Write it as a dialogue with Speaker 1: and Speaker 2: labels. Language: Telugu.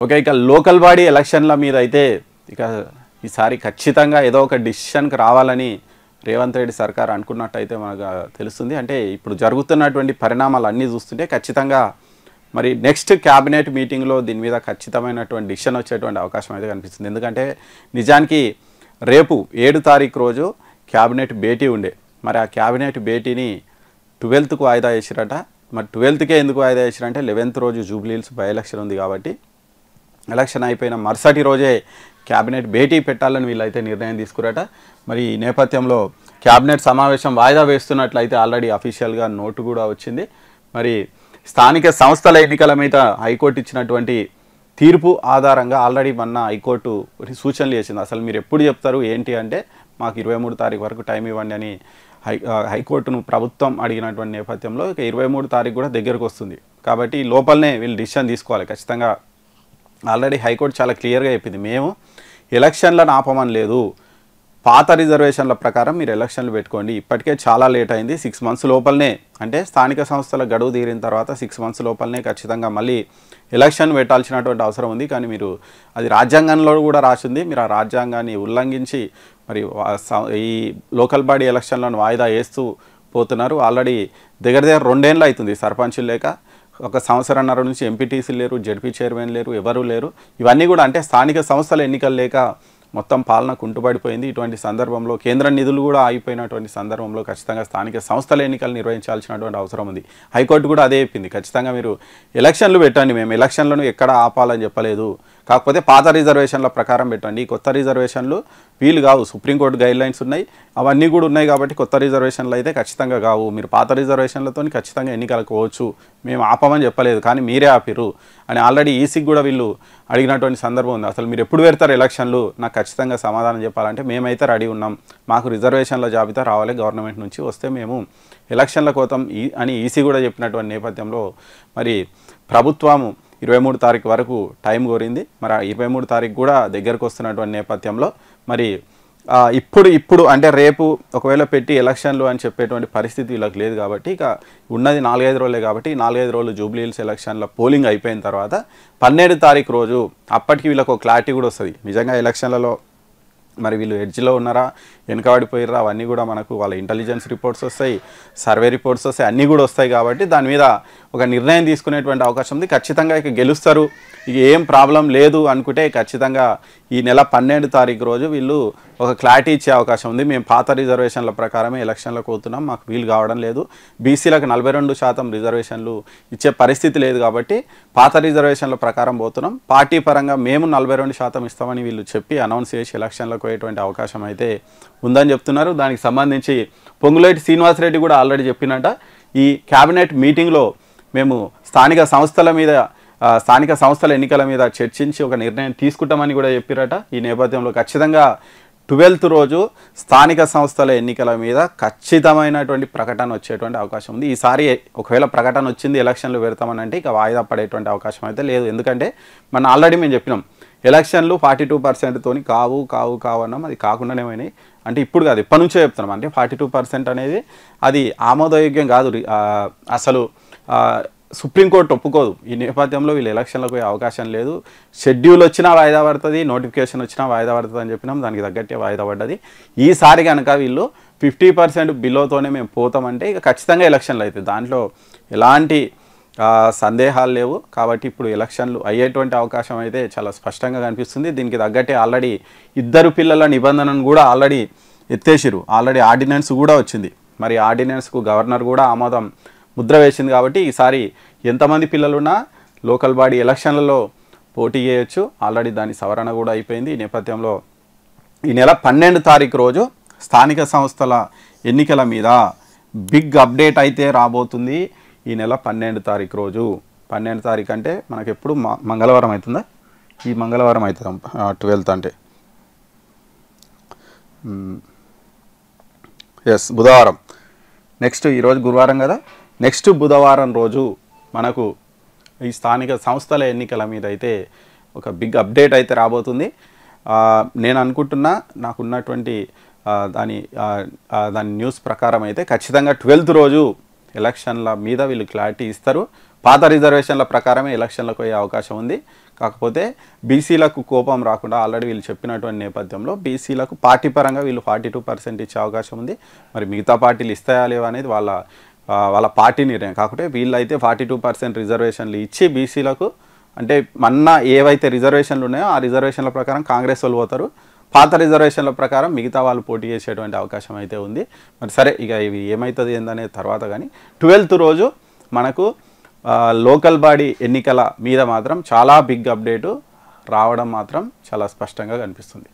Speaker 1: ఓకే. ఇక లోకల్ బాడీ ఎలక్షన్ల మీద అయితే ఇక ఈసారి ఖచ్చితంగా ఏదో ఒక డిసిషన్కి రావాలని రేవంత్ రెడ్డి సర్కార్ అనుకున్నట్టయితే మనకు తెలుస్తుంది. అంటే ఇప్పుడు జరుగుతున్నటువంటి పరిణామాలు అన్నీ చూస్తుంటే ఖచ్చితంగా మరి నెక్స్ట్ క్యాబినెట్ మీటింగ్లో దీని మీద ఖచ్చితమైనటువంటి డిసిషన్ వచ్చేటువంటి అవకాశం అయితే కనిపిస్తుంది. ఎందుకంటే నిజానికి రేపు 7 తారీఖు రోజు క్యాబినెట్ భేటీ ఉండే. మరి ఆ క్యాబినెట్ భేటీని 12కు వాయిదా వేసిరట. మరి 12కే ఎందుకు వాయిదా వేసిరంటే 11th రోజు జూబ్లీహిల్స్ బై ఎలక్షన్ ఉంది కాబట్టి ఎలక్షన్ అయిపోయిన మరుసటి రోజే క్యాబినెట్ భేటీ పెట్టాలని వీళ్ళైతే నిర్ణయం తీసుకురట. మరి ఈ నేపథ్యంలో క్యాబినెట్ సమావేశం వాయిదా వేస్తున్నట్లయితే ఆల్రెడీ అఫీషియల్గా నోటు కూడా వచ్చింది. మరి స్థానిక సంస్థల ఎన్నికల మీద హైకోర్టు ఇచ్చినటువంటి తీర్పు ఆధారంగా ఆల్రెడీ మొన్న హైకోర్టు సూచనలు చేసింది. అసలు మీరు ఎప్పుడు చెప్తారు ఏంటి అంటే మాకు 23 తారీఖు వరకు టైం ఇవ్వండి అని హైకోర్టును ప్రభుత్వం అడిగినటువంటి నేపథ్యంలో ఇక 23 తారీఖు కూడా దగ్గరకు వస్తుంది కాబట్టి ఈ లోపలనే వీళ్ళు డిసిషన్ తీసుకోవాలి ఖచ్చితంగా. ఆల్రెడీ హైకోర్టు చాలా క్లియర్గా చెప్పింది, మేము ఎలక్షన్లను ఆపమని లేదు, పాత రిజర్వేషన్ల ప్రకారం మీరు ఎలక్షన్లు పెట్టుకోండి. ఇప్పటికే చాలా లేట్ అయింది, 6 months లోపలనే అంటే స్థానిక సంస్థల గడువు తీరిన తర్వాత 6 months లోపలనే ఖచ్చితంగా మళ్ళీ ఎలక్షన్ పెట్టాల్సినటువంటి అవసరం ఉంది. కానీ మీరు అది రాజ్యాంగంలో కూడా రాసింది, మీరు ఆ రాజ్యాంగాన్ని ఉల్లంఘించి మరి ఈ లోకల్ బాడీ ఎలక్షన్లను వాయిదా వేస్తూ పోతున్నారు. ఆల్రెడీ దగ్గర 2 ఏళ్ళు అవుతుంది సర్పంచులు లేక, 1 సంవత్సరంన్నర నుంచి ఎంపీటీసీలు లేరు, జడ్పీ చైర్మన్ లేరు, ఎవరూ లేరు. ఇవన్నీ కూడా అంటే స్థానిక సంస్థల ఎన్నికలు లేక మొత్తం పాలన కుంటుపడిపోయింది. ఇటువంటి సందర్భంలో కేంద్ర నిధులు కూడా ఆగిపోయినటువంటి సందర్భంలో ఖచ్చితంగా స్థానిక సంస్థల ఎన్నికలు నిర్వహించాల్సినటువంటి అవసరం ఉంది. హైకోర్టు కూడా అదే చెప్పింది, ఖచ్చితంగా మీరు ఎలక్షన్లు పెట్టండి, మేము ఎలక్షన్లను ఎక్కడ ఆపాలని చెప్పలేదు, కాకపోతే పాత రిజర్వేషన్ల ప్రకారం పెట్టండి. కొత్త రిజర్వేషన్లు వీలు కావు, సుప్రీంకోర్టు గైడ్లైన్స్ ఉన్నాయి, అవన్నీ కూడా ఉన్నాయి కాబట్టి కొత్త రిజర్వేషన్లు అయితే ఖచ్చితంగా కావు. మీరు పాత రిజర్వేషన్లతో ఖచ్చితంగా ఎన్నికలకు పోవచ్చు, మేము ఆపమని చెప్పలేదు కానీ మీరే ఆపిరు అని ఆల్రెడీ ఈసీకి కూడా వీళ్ళు అడిగినటువంటి సందర్భం ఉంది. అసలు మీరు ఎప్పుడు పెడతారు ఎలక్షన్లు, నాకు ఖచ్చితంగా సమాధానం చెప్పాలంటే మేమైతే రెడీ ఉన్నాం, మాకు రిజర్వేషన్ల జాబితా రావాలి గవర్నమెంట్ నుంచి, వస్తే మేము ఎలక్షన్ల కోసం అని ఈసీ కూడా చెప్పినటువంటి నేపథ్యంలో మరి ప్రభుత్వము 23 తారీఖు వరకు టైం కోరింది. మరి ఆ 23 తారీఖు కూడా దగ్గరకు వస్తున్నటువంటి నేపథ్యంలో మరి ఇప్పుడు అంటే రేపు ఒకవేళ పెట్టి ఎలక్షన్లు అని చెప్పేటువంటి పరిస్థితి వీళ్ళకి లేదు కాబట్టి ఇక ఉన్నది 4-5 రోజులే కాబట్టి 4-5 రోజులు జూబ్లీహిల్స్ ఎలక్షన్ల పోలింగ్ అయిపోయిన తర్వాత 12 తారీఖు రోజు అప్పటికి వీళ్ళకు ఒక క్లారిటీ కూడా వస్తుంది, నిజంగా ఎలక్షన్లలో మరి వీళ్ళు ఎడ్జ్లో ఉన్నారా వెనుకబడిపోయారా అవన్నీ కూడా మనకు వాళ్ళ ఇంటెలిజెన్స్ రిపోర్ట్స్ వస్తాయి, సర్వే రిపోర్ట్స్ వస్తాయి, అన్నీ కూడా వస్తాయి కాబట్టి దాని మీద ఒక నిర్ణయం తీసుకునేటువంటి అవకాశం ఉంది. ఖచ్చితంగా ఇక గెలుస్తారు, ఇక ఏం ప్రాబ్లం లేదు అనుకుంటే ఖచ్చితంగా ఈ నెల 12 తారీఖు రోజు వీళ్ళు ఒక క్లారిటీ ఇచ్చే అవకాశం ఉంది. మేము పాత రిజర్వేషన్ల ప్రకారమే ఎలక్షన్లకు పోతున్నాం, మాకు వీలు కావడం లేదు, బీసీలకు 42% రిజర్వేషన్లు ఇచ్చే పరిస్థితి లేదు కాబట్టి పాత రిజర్వేషన్ల ప్రకారం పోతున్నాం, పార్టీ పరంగా మేము 42% ఇస్తామని వీళ్ళు చెప్పి అనౌన్స్ చేసి ఎలక్షన్లకు పోయేటువంటి అవకాశం అయితే ఉందని చెప్తున్నారు. దానికి సంబంధించి పొంగులేటి శ్రీనివాసరెడ్డి కూడా ఆల్రెడీ చెప్పినట్ట ఈ క్యాబినెట్ మీటింగ్లో మేము స్థానిక సంస్థల ఎన్నికల మీద చర్చించి ఒక నిర్ణయం తీసుకుంటామని కూడా చెప్పారట. ఈ నేపథ్యంలో ఖచ్చితంగా 12th రోజు స్థానిక సంస్థల ఎన్నికల మీద ఖచ్చితమైనటువంటి ప్రకటన వచ్చేటువంటి అవకాశం ఉంది. ఈసారి ఒకవేళ ప్రకటన వచ్చింది ఎలక్షన్లు పెడతామని అంటే ఇక వాయిదా పడేటువంటి అవకాశం అయితే లేదు. ఎందుకంటే మనం ఆల్రెడీ మేము చెప్పినాం ఎలక్షన్లు 42%తోని కావు అన్నాం, అది కాకుండానేమైనాయి. అంటే ఇప్పుడు కాదు ఎప్పటి నుంచో చెప్తున్నాం, అంటే 42% అనేది అది ఆమోదయోగ్యం కాదు, అసలు సుప్రీంకోర్టు ఒప్పుకోదు. ఈ నేపథ్యంలో వీళ్ళు ఎలక్షన్లకు పోయే అవకాశం లేదు. షెడ్యూల్ వచ్చినా వాయిదా పడుతుంది, నోటిఫికేషన్ వచ్చినా వాయిదా పడుతుంది అని చెప్పినాం, దానికి తగ్గట్టే వాయిదా పడ్డది. ఈసారి కనుక వీళ్ళు 50% బిలోతోనే మేము పోతామంటే ఇక ఖచ్చితంగా ఎలక్షన్లు అవుతాయి, దాంట్లో ఎలాంటి సందేహాలు లేవు. కాబట్టి ఇప్పుడు ఎలక్షన్లు అయ్యేటువంటి అవకాశం అయితే చాలా స్పష్టంగా కనిపిస్తుంది. దీనికి తగ్గట్టే ఆల్రెడీ 2 పిల్లల నిబంధనను కూడా ఆల్రెడీ ఎత్తేసిరు, ఆల్రెడీ ఆర్డినెన్స్ కూడా వచ్చింది. మరి ఆర్డినెన్స్కు గవర్నర్ కూడా ఆమోదం ముద్ర వేసింది కాబట్టి ఈసారి ఎంతమంది పిల్లలున్నా లోకల్ బాడీ ఎలక్షన్లలో పోటీ చేయొచ్చు. ఆల్రెడీ దాని సవరణ కూడా అయిపోయింది. ఈ నేపథ్యంలో ఈ నెల 12 తారీఖు రోజు స్థానిక సంస్థల ఎన్నికల మీద బిగ్ అప్డేట్ అయితే రాబోతుంది. ఈ నెల 12 తారీఖు రోజు, 12 తారీఖు అంటే మనకు ఎప్పుడు మంగళవారం అవుతుందా, ఈ మంగళవారం అవుతుంది 12th అంటే ఎస్ బుధవారం. నెక్స్ట్ ఈరోజు గురువారం కదా, నెక్స్ట్ బుధవారం రోజు మనకు ఈ స్థానిక సంస్థల ఎన్నికల మీద అయితే ఒక బిగ్ అప్డేట్ అయితే రాబోతుంది. నేను అనుకుంటున్నా నాకున్నటువంటి దాని న్యూస్ ప్రకారం అయితే ఖచ్చితంగా 12th రోజు ఎలక్షన్ల మీద వీళ్ళు క్లారిటీ ఇస్తారు. పాత రిజర్వేషన్ల ప్రకారమే ఎలక్షన్లకు పోయే అవకాశం ఉంది. కాకపోతే బీసీలకు కోపం రాకుండా ఆల్రెడీ వీళ్ళు చెప్పినటువంటి నేపథ్యంలో బీసీలకు పార్టీ పరంగా వీళ్ళు 42% ఇచ్చే అవకాశం ఉంది. మరి మిగతా పార్టీలు ఇస్తాయా లేవా అనేది వాళ్ళ పార్టీ నిర్ణయం. కాకపోతే వీళ్ళైతే 42% రిజర్వేషన్లు ఇచ్చి బీసీలకు, అంటే మొన్న ఏవైతే రిజర్వేషన్లు ఉన్నాయో ఆ రిజర్వేషన్ల ప్రకారం కాంగ్రెస్ వాళ్ళు పోతారు, పాత రిజర్వేషన్ల ప్రకారం మిగతా వాళ్ళు పోటీ చేసేటువంటి అవకాశం అయితే ఉంది. మరి సరే, ఇక ఇవి ఏమవుతుంది ఏందనే తర్వాత, కానీ 12th రోజు మనకు లోకల్ బాడీ ఎన్నికల మీద మాత్రం చాలా బిగ్ అప్డేటు రావడం మాత్రం చాలా స్పష్టంగా కనిపిస్తుంది.